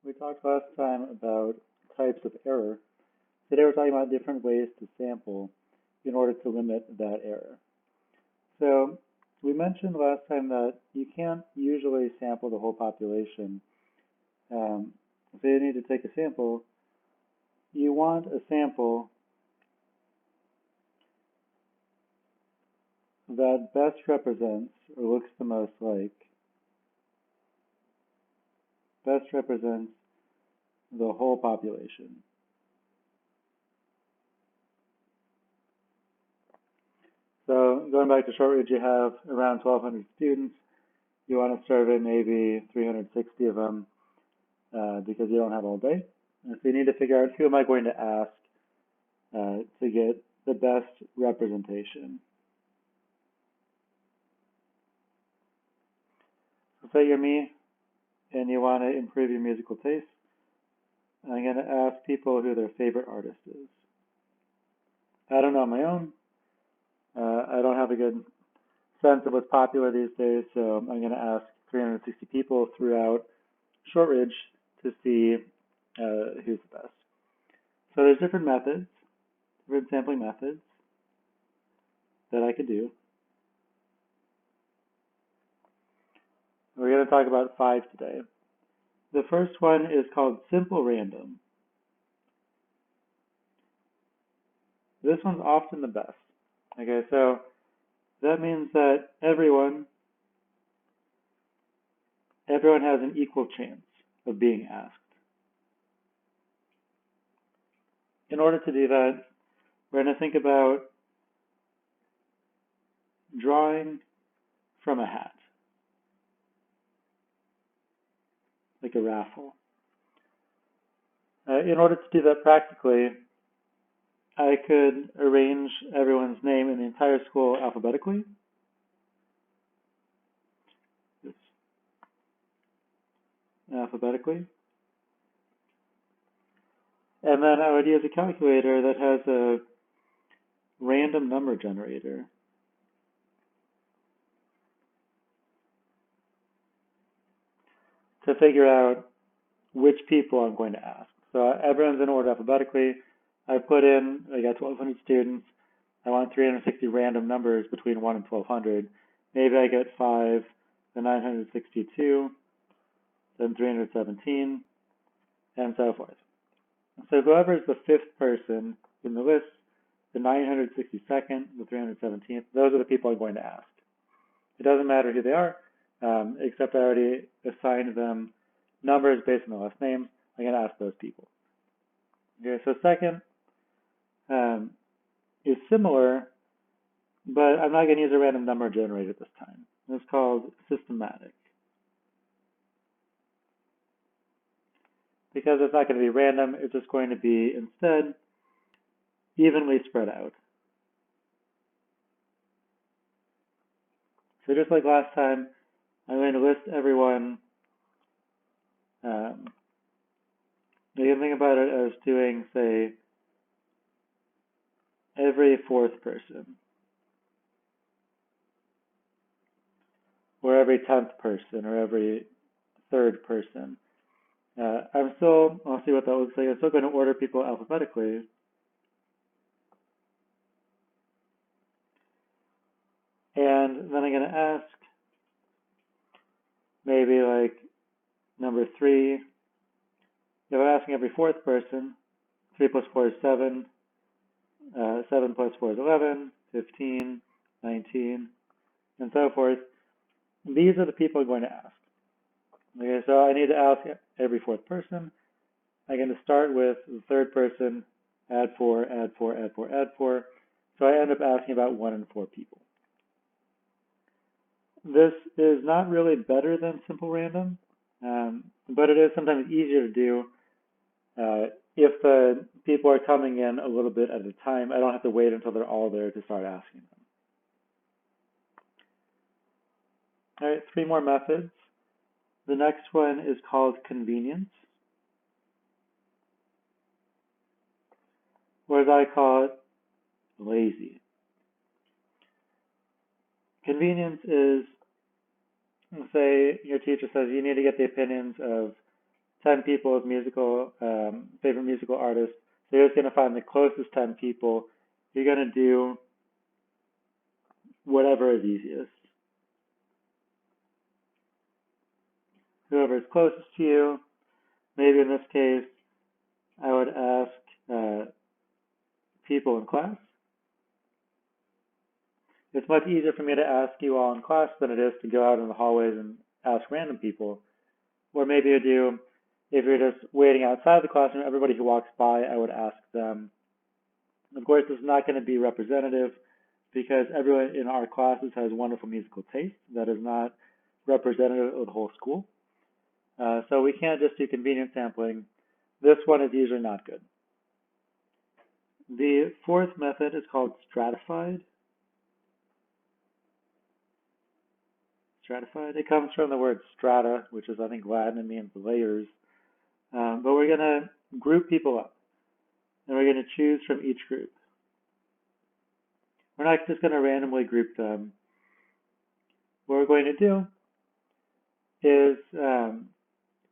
We talked last time about types of error. Today we're talking about different ways to sample in order to limit that error. So we mentioned last time that you can't usually sample the whole population. So you need to take a sample. You want a sample that best represents or looks the most like, best represents the whole population. So going back to short read, you have around 1,200 students. You want to survey maybe 360 of them because you don't have all day. And so you need to figure out who am I going to ask to get the best representation. So say you're me and you want to improve your musical taste. I'm going to ask people who their favorite artist is. I don't know on my own. I don't have a good sense of what's popular these days, so I'm going to ask 360 people throughout Shortridge to see who's the best. So there's different methods, different sampling methods that I could do. We're going to talk about 5 today. The first one is called simple random. This one's often the best. Okay, so that means that everyone has an equal chance of being asked. In order to do that, we're going to think about drawing from a hat, like a raffle. In order to do that practically, I could arrange everyone's name in the entire school alphabetically. And then I would use a calculator that has a random number generator. To figure out which people I'm going to ask. So everyone's in order alphabetically. I got 1,200 students. I want 360 random numbers between 1 and 1,200. Maybe I get 5, then 962, then 317, and so forth. So whoever is the 5th person in the list, the 962nd, the 317th, those are the people I'm going to ask. It doesn't matter who they are, except I already assigned them numbers based on the last names. I'm going to ask those people. Okay, so second is similar, but I'm not going to use a random number generator this time. It's called systematic. Because it's not going to be random, it's just going to be instead evenly spread out. So just like last time, I'm going to list everyone. You can think about it as doing, say, every 4th person, or every 10th person, or every 3rd person. I'll see what that looks like. I'm still going to order people alphabetically. And then I'm going to ask maybe like number 3. If I'm asking every 4th person, 3 plus 4 is 7. 7 plus 4 is 11, 15, 19, and so forth. These are the people I'm going to ask. Okay, so I need to ask every 4th person. I'm going to start with the 3rd person, add 4, add 4, add 4, add 4. So I end up asking about 1 in 4 people. This is not really better than simple random, but it is sometimes easier to do if the people are coming in a little bit at a time. I don't have to wait until they're all there to start asking them. All right, 3 more methods. The next one is called convenience, or as I call it, lazy. Convenience is, say your teacher says you need to get the opinions of 10 people as favorite musical artists. So you're just going to find the closest 10 people. You're going to do whatever is easiest. Whoever is closest to you. Maybe in this case, I would ask people in class. It's much easier for me to ask you all in class than it is to go out in the hallways and ask random people. Or maybe you do, if you're just waiting outside the classroom, everybody who walks by, I would ask them. Of course, this is not going to be representative because everyone in our classes has wonderful musical taste. That is not representative of the whole school. So we can't just do convenience sampling. This one is usually not good. The fourth method is called stratified. Stratified. It comes from the word strata, which is, I think, Latin and means layers. But we're going to group people up, and we're going to choose from each group. We're not just going to randomly group them. What we're going to do is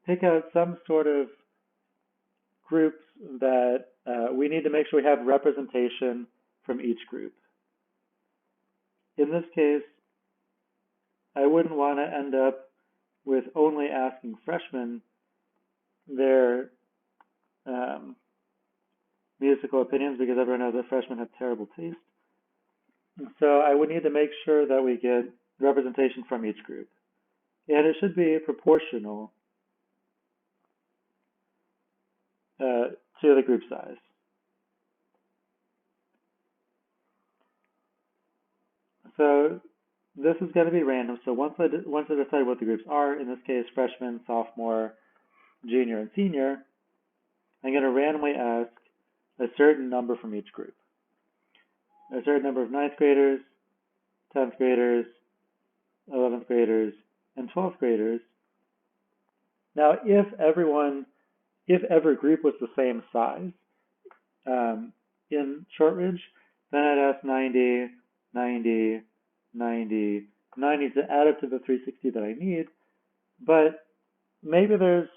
pick out some sort of groups that we need to make sure we have representation from each group. In this case, I wouldn't want to end up with only asking freshmen their musical opinions because everyone knows that freshmen have terrible taste. So I would need to make sure that we get representation from each group. And it should be proportional to the group size. So this is going to be random. So once I decide what the groups are, in this case, freshman, sophomore, junior, and senior, I'm going to randomly ask a certain number from each group. A certain number of 9th graders, 10th graders, 11th graders, and 12th graders. Now, if every group was the same size in Shortridge, then I'd ask 90, 90, 90, 90 to add up to the 360 that I need. But maybe they're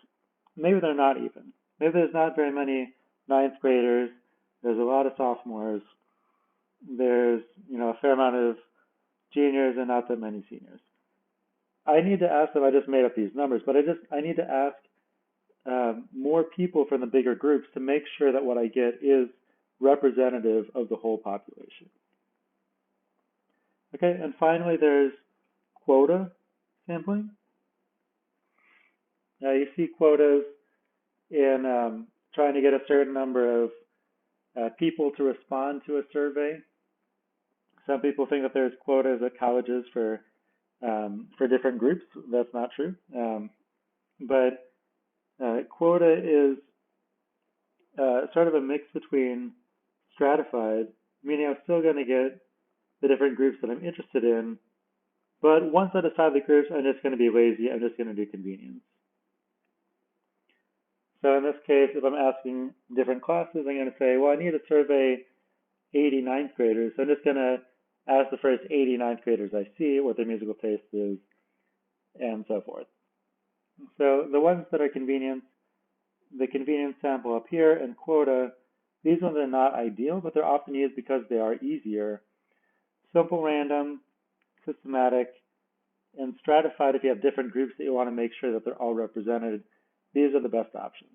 not even. Maybe there's not very many 9th graders. There's a lot of sophomores. There's a fair amount of juniors and not that many seniors. I need to ask them. I just made up these numbers, but I need to ask more people from the bigger groups to make sure that what I get is representative of the whole population. Okay, and finally there's quota sampling. Now you see quotas in trying to get a certain number of people to respond to a survey. Some people think that there's quotas at colleges for different groups. That's not true. But quota is sort of a mix between stratified, meaning I'm still going to get the different groups that I'm interested in, but once I decide the groups, I'm just going to be lazy. I'm just going to do convenience. So in this case, if I'm asking different classes, I'm going to say, well, I need to survey 80 9th graders. So I'm just going to ask the first 80 9th graders I see what their musical taste is, and so forth. So the ones that are convenience, the convenience sample up here, and quota, these ones are not ideal, but they're often used because they are easier. Simple random, systematic, and stratified if you have different groups that you want to make sure that they're all represented. These are the best options.